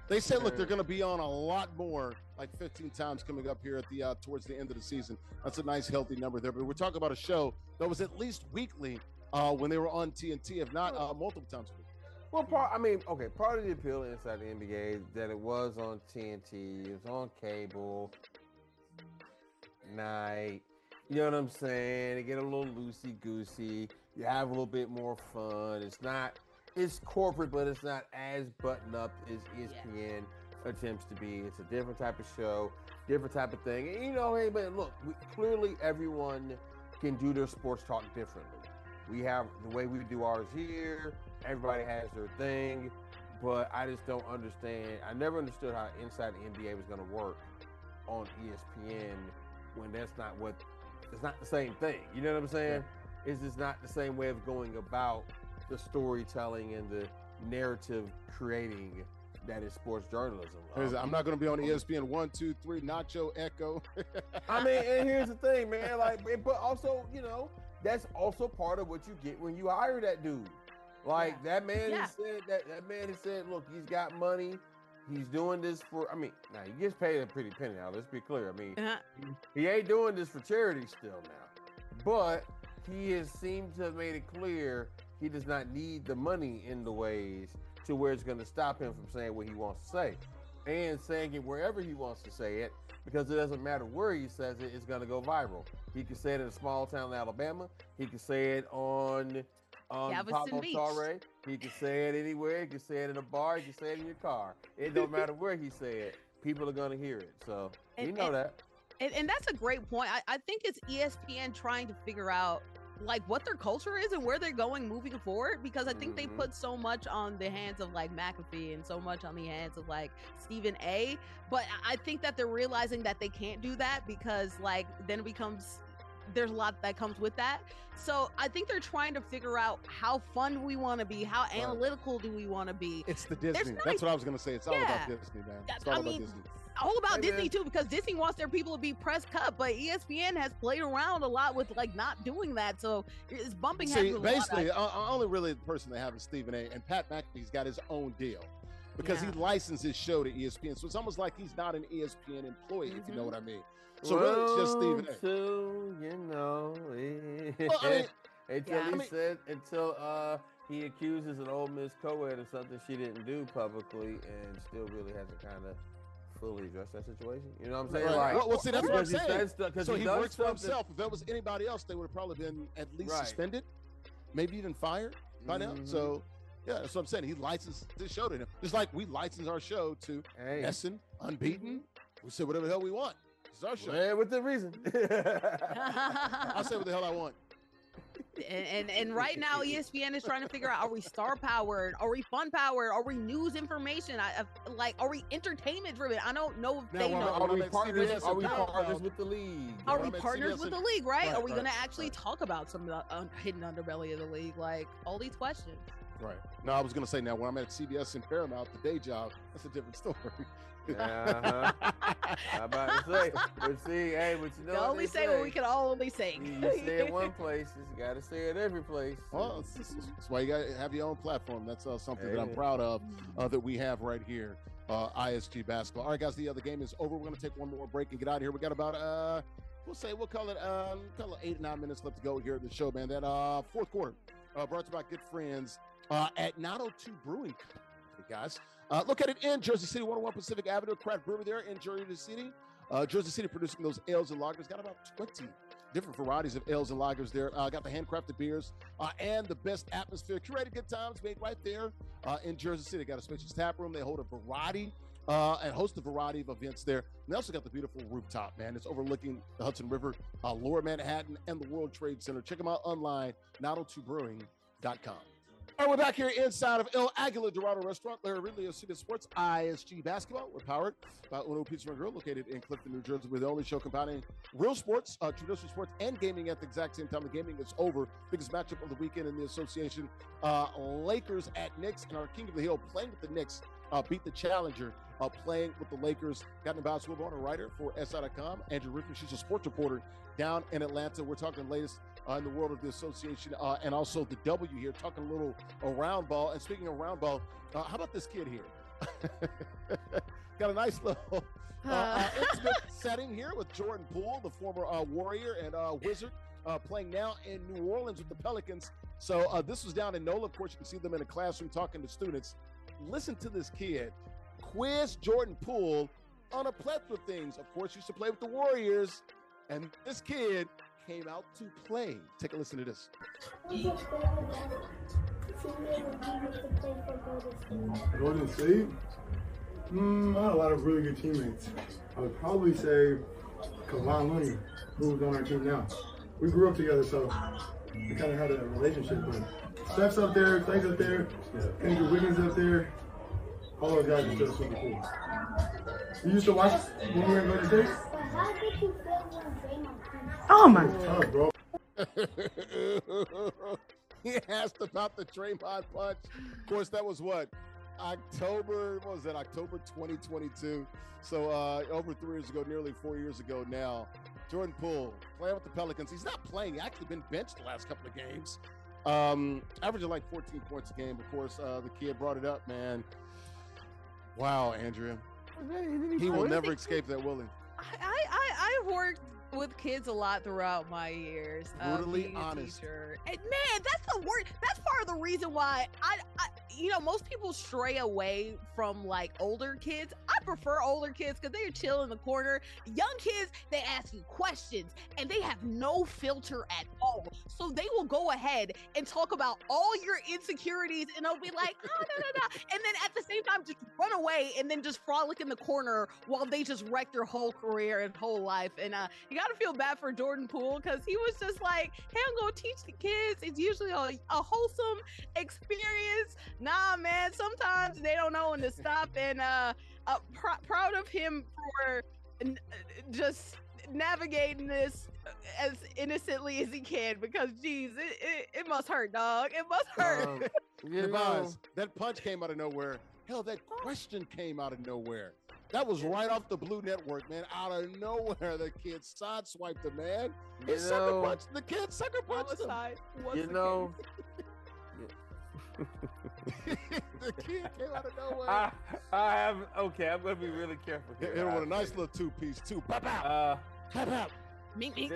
They said, look, they're going to be on a lot more, like 15 times coming up here at the towards the end of the season. That's a nice, healthy number there. But we're talking about a show that was at least weekly when they were on TNT, if not multiple times a week. Well, part of the appeal Inside the NBA is that it was on TNT, it was on cable, night. You know what I'm saying? They get a little loosey-goosey. You have a little bit more fun. It's corporate, but it's not as buttoned up as ESPN attempts to be. It's a different type of show, different type of thing. And hey, but look, clearly everyone can do their sports talk differently. We have the way we do ours here. Everybody has their thing, but I just don't understand. I never understood how Inside the NBA was going to work on ESPN when it's not the same thing. You know what I'm saying? Yeah. It's just not the same way of going about the storytelling and the narrative creating that is sports journalism. I'm not going to be on ESPN 1, 2, 3, Nacho, Echo. I mean, and here's the thing, man. But also, that's also part of what you get when you hire that dude. That man has said that man has said, look, he's got money. He's doing this for, now he gets paid a pretty penny now. Let's be clear. He ain't doing this for charity still now. But he has seemed to have made it clear he does not need the money in the ways to where it's going to stop him from saying what he wants to say. And saying it wherever he wants to say it, because it doesn't matter where he says it, it's going to go viral. He could say it in a small town in Alabama. He could say it on Pablo Torre. He could say it anywhere. He could say it in a bar. He could say it in your car. It don't matter where he say it. People are going to hear it. So that. And that's a great point. I think it's ESPN trying to figure out what their culture is and where they're going moving forward, because I think they put so much on the hands of McAfee and so much on the hands of Stephen A. But I think that they're realizing that they can't do that, because then it becomes, there's a lot that comes with that. So I think they're trying to figure out how fun we want to be, how analytical do we want to be. It's the Disney. That's what I was going to say. It's all about Disney, man. It's all about Disney. All about Disney too, because Disney wants their people to be press cut, but ESPN has played around a lot with not doing that, so it's bumping heads. Basically, only really the person they have is Stephen A. And Pat McAfee's got his own deal. because he licensed his show to ESPN. So it's almost like he's not an ESPN employee, if you know what I mean. So really, it's just Stephen A. Until he accuses an Ole Miss co-ed of something she didn't do publicly, and still really hasn't kind of fully addressed that situation. You know what I'm saying? Right. Like, well, see, that's what I'm saying. So he works for something. himself. If that was anybody else, they would have probably been at least suspended, maybe even fired by now. So, yeah, that's what I'm saying. He licensed this show to him. Just like we license our show to NESN, Unbeaten. We say whatever the hell we want. It's our show. Man, with the reason. I'll say what the hell I want. And right now, ESPN is trying to figure out: are we star powered? Are we fun powered? Are we news information? Are we entertainment driven? I don't know if they know. Are we partners with the league? Are we partners with the league? Right? Are we going to actually talk about some of the hidden underbelly of the league? Like all these questions. Right. No, I was going to say now when I'm at CBS and Paramount, the day job, that's a different story. I'm about to say, but see, but you know, only say what we can only say. You stay in one place, you got to stay at every place. Well, that's why you got to have your own platform. That's something that I'm proud of that we have right here, ISG basketball. All right, guys, the other game is over. We're going to take one more break and get out of here. We got about we'll call it 8 or 9 minutes left to go here in the show, man. That fourth quarter brought to you by good friends at 902 Brewing Company, guys. Located in Jersey City, 101 Pacific Avenue, craft brewery there in Jersey City. Jersey City producing those ales and lagers. Got about 20 different varieties of ales and lagers there. Got the handcrafted beers and the best atmosphere. Curated good times made right there in Jersey City. Got a spacious tap room. They hold a variety and host a variety of events there. And they also got the beautiful rooftop, man. It's overlooking the Hudson River, Lower Manhattan, and the World Trade Center. Check them out online, 902brewing.com. All right, we're back here inside of El Aguila Dorado Restaurant. Larry Ridley of CBS Sports, ISG Basketball. We're powered by Uno Pizza and Grill, located in Clifton, New Jersey. We're the only show combining real sports, traditional sports, and gaming at the exact same time. The gaming is over. Biggest matchup of the weekend in the association. Lakers at Knicks, and our King of the Hill playing with the Knicks. Beat the challenger, playing with the Lakers. Got Nubyjas, Wilborn, a writer for SI.com. Andrea Richmond, she's a sports reporter down in Atlanta. We're talking the latest in the world of the association and also the W here, talking a little around ball. And speaking of round ball, how about this kid here? Got a nice little intimate setting here with Jordan Poole, the former Warrior and Wizard, playing now in New Orleans with the Pelicans. So this was down in NOLA. Of course, you can see them in a classroom talking to students. Listen to this kid quiz Jordan Poole on a plethora of things. Of course, used to play with the Warriors, and this kid came out to play. Take a listen to this. Golden State? I had a lot of really good teammates. I would probably say Kevon Looney, who's on our team now. We grew up together, so we kind of had a relationship with him. Steph's up there, Clay's up there, Andrew Wiggins up there. All those guys are just super cool. You used to watch when we were in Golden State? How did you feel when Draymond? Oh my God, bro. He asked about the Draymond punch. Of course, that was October 2022. So over 3 years ago, nearly 4 years ago now. Jordan Poole playing with the Pelicans. He's not playing. He's actually been benched the last couple of games. Averaging like 14 points a game. Of course, the kid brought it up, man. Wow, Andrea. He will never escape that, will he? I worked with kids a lot throughout my years. Brutally honest. Teacher. And man, that's the word. That's part of the reason why I most people stray away from like older kids. I prefer older kids because they're chill in the corner. Young kids, they ask you questions and they have no filter at all. So they will go ahead and talk about all your insecurities and they'll be like, oh, no. And then at the same time, just run away and then just frolic in the corner while they just wreck your whole career and whole life. And you got to feel bad for Jordan Poole because he was just like, hey, I'm going to teach the kids. It's usually a wholesome experience. Nah, man, sometimes they don't know when to stop. And proud of him for just navigating this as innocently as he can because, geez, it must hurt, dog. It must hurt. That punch came out of nowhere. Hell, that question came out of nowhere. That was right off the Blue Network, man. Out of nowhere, the kid sideswiped him, man. The kid sucker punched him. The kid came out of nowhere. I have. Okay, I'm gonna be really careful here. Hit him with a nice little two-piece too. Pop out. Pop out. Me.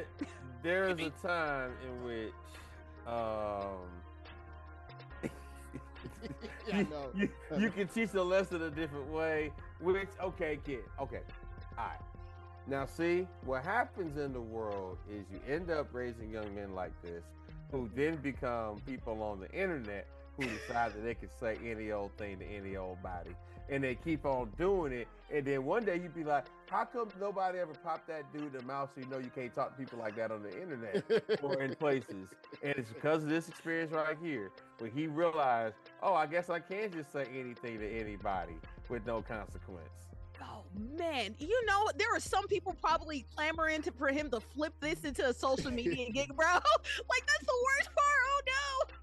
There is a time in which you can teach a lesson a different way. Which, okay, kid. Okay. All right. Now, see, what happens in the world is you end up raising young men like this who then become people on the internet who decide that they can say any old thing to any old body. And they keep on doing it. And then one day you'd be like, how come nobody ever popped that dude in the mouth so you know you can't talk to people like that on the internet or in places? And it's because of this experience right here where he realized, oh, I guess I can just say anything to anybody with no consequence. Oh man, you know there are some people probably clamoring for him to flip this into a social media gig, bro. Like that's the worst part. Oh no.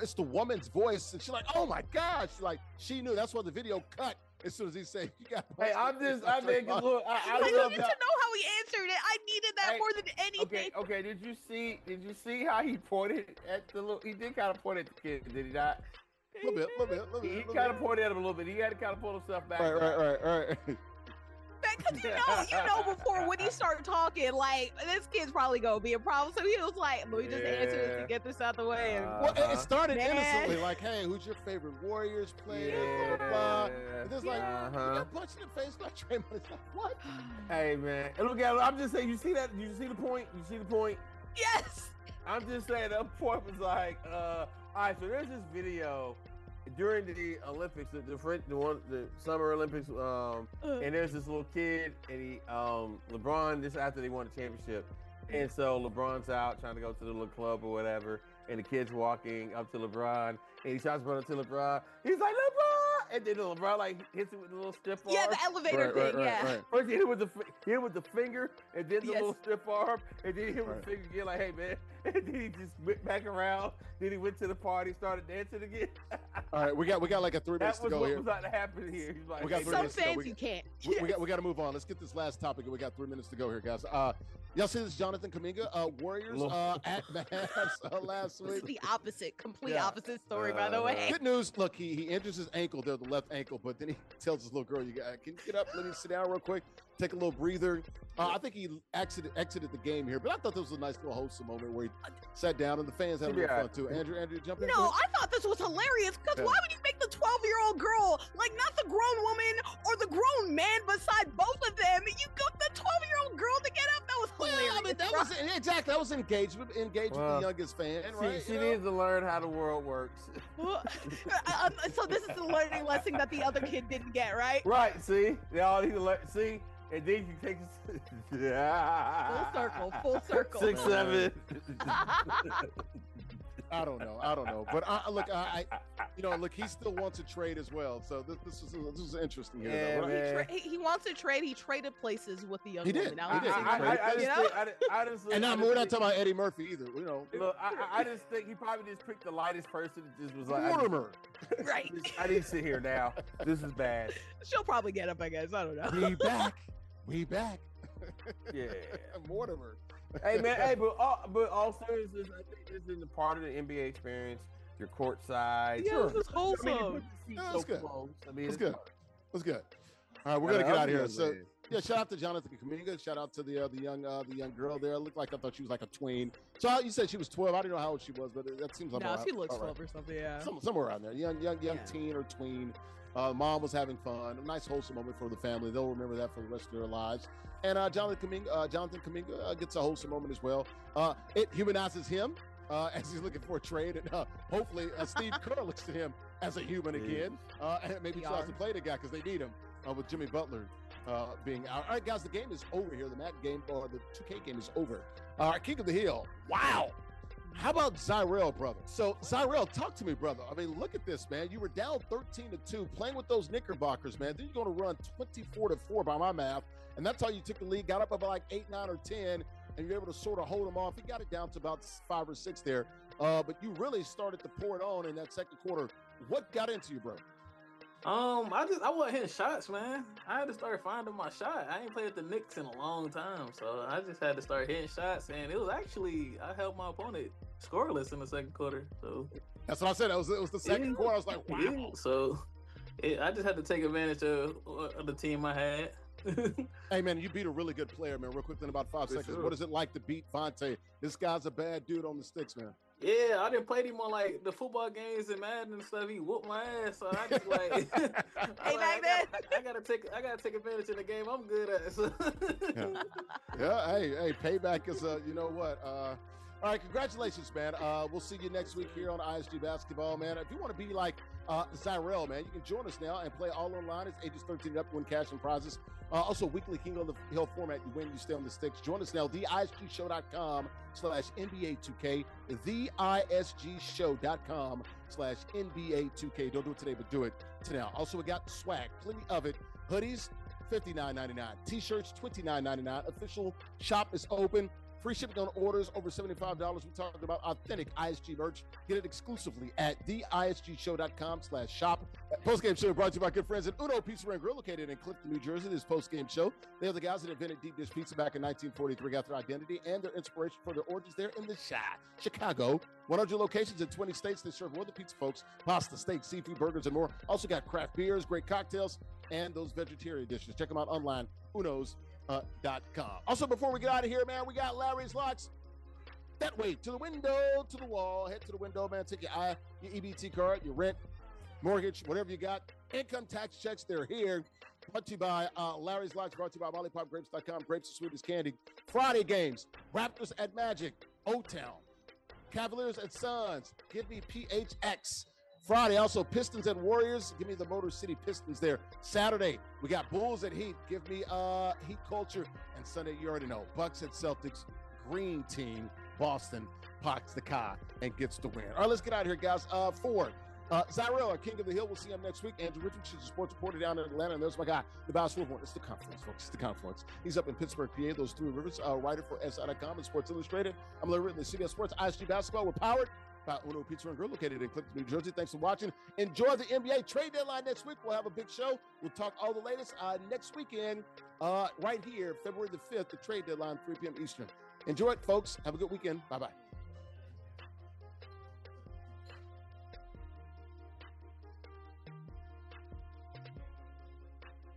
It's the woman's voice, and she's like, "Oh my gosh!" She knew. That's why the video cut as soon as he said, "You got." Hey, I think look. I need to know how he answered it. I needed that more than anything. Okay. Did you see how he pointed at the little? He did kind of point at the kid, did he not? A little bit. He kind of pointed at him a little bit. He had to kind of pull himself back. Right. Because you know before when he started talking, like this kid's probably gonna be a problem. So he was like, "Let me just answer this to get this out the way." And well, it started innocently, like, "Hey, who's your favorite Warriors player?" Blah, blah, blah. And it's like, you got punched in the face by Draymond. It's like, what? Hey man, and look at it. I'm just saying. You see that? You see the point? You see the point? Yes. I'm just saying that point was like, all right. So there's this video during the Olympics, the Summer Olympics, and there's this little kid, and LeBron, this after they won the championship, and so LeBron's out trying to go to the little club or whatever, and the kid's walking up to LeBron, and he tries to run up to LeBron. He's like, LeBron! And then LeBron like hits it with a little stiff arm. Yeah, the elevator thing, Right. First he hit with the finger, and then the little stiff arm, and then he hit with the finger again, like, hey man. And then he just went back around. Then he went to the party, started dancing again. All right, we got like 3 minutes to go here. That was what was about to happen here. He's like, we got 3 some minutes fans to go. you can't. We got to move on. Let's get this last topic, and we got 3 minutes to go here, guys. Y'all see this Jonathan Kuminga, Warriors at Mavs last week? It's the opposite, complete opposite story, by the way. Good news. Look, he injures his ankle there, the left ankle, but then he tells his little girl, can you get up? Let me sit down real quick. Take a little breather. I think he exited the game here, but I thought this was a nice little wholesome moment where he sat down and the fans had a little fun too. Andrea, jump in. No, I thought this was hilarious because why would you make the 12-year-old girl, like not the grown woman or the grown man beside both of them? You got the 12-year-old girl to get up. That was hilarious. I mean, that was engagement with the youngest fan, right? She needs to learn how the world works. So this is the learning lesson that the other kid didn't get, right? Right. See, they all need to learn. See. And then you take full circle. 6, 7. I don't know. But look, he still wants to trade as well. So this is interesting here. Yeah, he wants to trade. He traded places with the young woman. He did. I just and now we're not talking about Eddie Murphy either. Look, I just think he probably just picked the lightest person. Just was like, Mortimer. Right. I need to sit here now. This is bad. She'll probably get up, I guess. I don't know. We back. Yeah. Mortimer. Hey man, but all seriousness, I think this is a part of the NBA experience. Your court side. Yeah, this is wholesome. That's good. That's good. That's good. All right, we're gonna get out of here. So shout out to Jonathan Kuminga. Shout out to the young girl there. It looked like I thought she was like a tween. So you said she was 12. I didn't know how old she was, but that seems like she looks 12 or something. Yeah, somewhere around there. Young teen or tween. Mom was having fun. A nice wholesome moment for the family. They'll remember that for the rest of their lives. And Jonathan Kuminga gets a wholesome moment as well. It humanizes him as he's looking for a trade, and hopefully Steve Kerr looks to him as a human again. And maybe tries to play the guy because they need him with Jimmy Butler being out. All right, guys, the game is over here. The Madden game or the 2K game is over. King of the Hill. Wow. How about Zyrell, brother? So, Zyrell, talk to me, brother. I mean, look at this, man. You were down 13-2, playing with those Knickerbockers, man. Then you're going to run 24-4 by my math, and that's how you took the lead, got up about like 8, 9, or 10, and you're able to sort of hold them off. You got it down to about 5 or 6 there, but you really started to pour it on in that second quarter. What got into you, bro? I wasn't hitting shots, man. I had to start finding my shot. I ain't played with the Knicks in a long time, so I just had to start hitting shots, and it was actually I held my opponent scoreless in the second quarter. So that's what I said. It was the second quarter. I was like, wow. Yeah. So I just had to take advantage of the team I had. Hey, man, you beat a really good player, man. Real quick, in about 5 seconds. Sure. What is it like to beat Vonte? This guy's a bad dude on the sticks, man. Yeah, I didn't play him on like the football games and Madden and stuff. He whooped my ass, so I just like, I gotta take advantage of the game I'm good at. So. Yeah. Hey, payback is you know what? All right, congratulations, man. We'll see you next week here on ISG Basketball, man. If you want to be like JustZyrell, man, you can join us now and play all online. It's ages 13 up to win cash and prizes. Also, weekly King of the Hill format. You win, you stay on the sticks. Join us now, theisgshow.com/NBA2K, theisgshow.com/NBA2K. Don't do it today, but do it today. Also, we got swag, plenty of it. Hoodies, $59.99. T-shirts, $29.99. Official shop is open. Free shipping on orders over $75. We're talking about authentic ISG merch. Get it exclusively at theisgshow.com/shop. Postgame show brought to you by good friends at Uno Pizza and Grill, located in Clifton, New Jersey. This postgame show. They are the guys that invented deep dish pizza back in 1943, got their identity and their inspiration for their origins there in the Chicago. 100 locations in 20 states. They serve more than pizza, folks. Pasta, steak, seafood, burgers, and more. Also got craft beers, great cocktails, and those vegetarian dishes. Check them out online, unos.com. Also, before we get out of here, man, we got Larry's Locks. That way, to the window, to the wall. Head to the window, man. Take your EBT card, your rent, mortgage, whatever you got. Income tax checks, they're here. Brought to you by Larry's Locks. Brought to you by lollipopgrapes.com. Grapes as sweet as candy. Friday games. Raptors at Magic. O-Town. Cavaliers at Suns. Give me PHX. Friday, also Pistons and Warriors. Give me the Motor City Pistons there. Saturday, we got Bulls at Heat. Give me Heat Culture. And Sunday, you already know, Bucks at Celtics. Green team, Boston, pots the car and gets the win. All right, let's get out of here, guys. For JustZyrell, our King of the Hill, we'll see him next week. Andrew Richmond, she's a sports reporter down in Atlanta. And there's my guy, Nubyjas Wilborn. It's the Confluence, folks. It's the Confluence. He's up in Pittsburgh, PA, those three rivers. Writer for SI.com and Sports Illustrated. I'm Larry Ridley, CBS Sports, ISG Basketball. We're powered by Uno Pizza and Grill, located in Clifton, New Jersey. Thanks for watching. Enjoy the NBA trade deadline next week. We'll have a big show. We'll talk all the latest next weekend, right here, February the 5th, the trade deadline, 3 p.m. Eastern. Enjoy it, folks. Have a good weekend. Bye-bye.